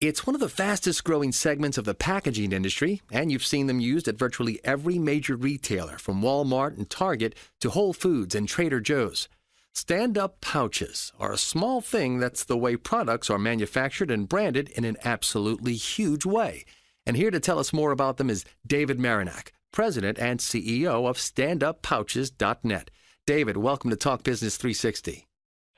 It's one of the fastest growing segments of the packaging industry, and you've seen them used at virtually every major retailer, from Walmart and Target to Whole Foods and Trader Joe's. Stand-up pouches are a small thing that's the way products are manufactured and branded in an absolutely huge way. And here to tell us more about them is David Marinak, President and CEO of StandupPouches.net. David, welcome to Talk Business 360.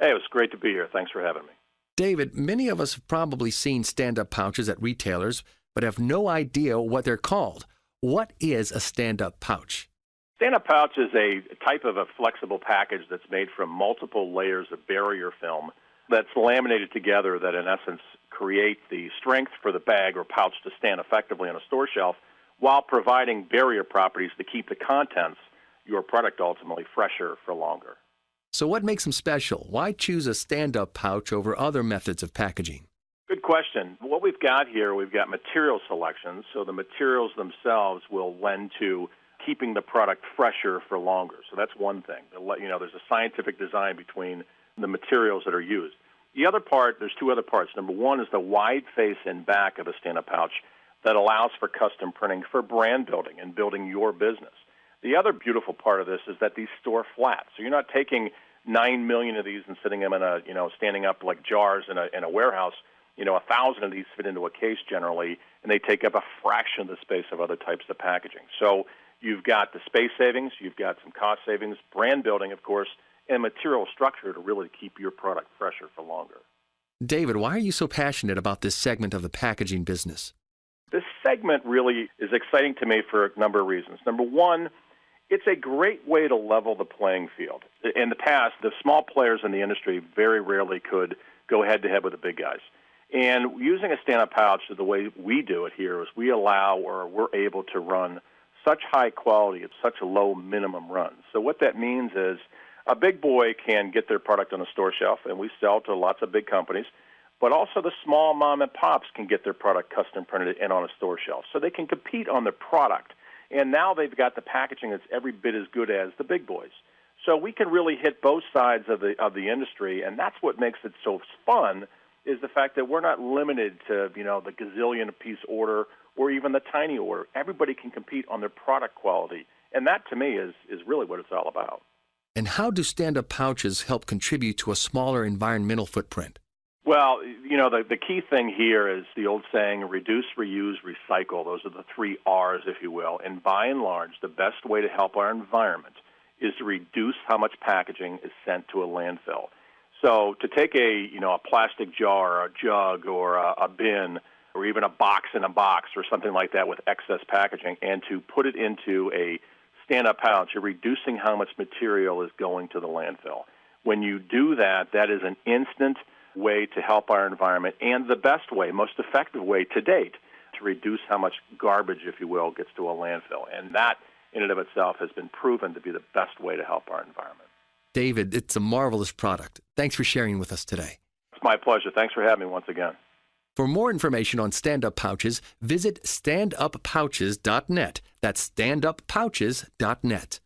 Hey, it was great to be here. Thanks for having me. David, many of us have probably seen stand-up pouches at retailers, but have no idea what they're called. What is a stand-up pouch? Stand-up pouch is a type of a flexible package that's made from multiple layers of barrier film that's laminated together that, in essence, create the strength for the bag or pouch to stand effectively on a store shelf while providing barrier properties to keep the contents, your product ultimately, fresher for longer. So what makes them special? Why choose a stand-up pouch over other methods of packaging? Good question. What we've got here, we've got material selections, so the materials themselves will lend to keeping the product fresher for longer. So that's one thing. There's a scientific design between the materials that are used. The other part, there's two other parts. Number one is the wide face and back of a stand-up pouch that allows for custom printing for brand building and building your business. The other beautiful part of this is that these store flat. So you're not taking 9 million of these and sitting them in standing up like jars in a warehouse. 1,000 of these fit into a case generally, and they take up a fraction of the space of other types of packaging. So you've got the space savings, you've got some cost savings, brand building, of course, and material structure to really keep your product fresher for longer. David, why are you so passionate about this segment of the packaging business? This segment really is exciting to me for a number of reasons. Number one, it's a great way to level the playing field. In the past, the small players in the industry very rarely could go head-to-head with the big guys. And using a stand-up pouch, the way we do it here is we allow or we're able to run such high quality at such a low minimum run. So what that means is a big boy can get their product on a store shelf, and we sell to lots of big companies, but also the small mom and pops can get their product custom printed and on a store shelf. So they can compete on the product. And now they've got the packaging that's every bit as good as the big boys. So we can really hit both sides of the industry, and that's what makes it so fun, is the fact that we're not limited to, the gazillion-piece order or even the tiny order. Everybody can compete on their product quality, and that, to me, is really what it's all about. And how do stand-up pouches help contribute to a smaller environmental footprint? Well, the key thing here is the old saying, reduce, reuse, recycle. Those are the 3 R's, if you will. And by and large, the best way to help our environment is to reduce how much packaging is sent to a landfill. So to take a plastic jar, a jug, or a bin, or even a box in a box or something like that with excess packaging, and to put it into a stand-up pouch, you're reducing how much material is going to the landfill. When you do that, that is an instant way to help our environment, and the best way, most effective way to date, to reduce how much garbage, if you will, gets to a landfill. And that, in and of itself, has been proven to be the best way to help our environment. David, it's a marvelous product. Thanks for sharing with us today. It's my pleasure. Thanks for having me once again. For more information on stand-up pouches, visit StandupPouches.net. That's StandupPouches.net.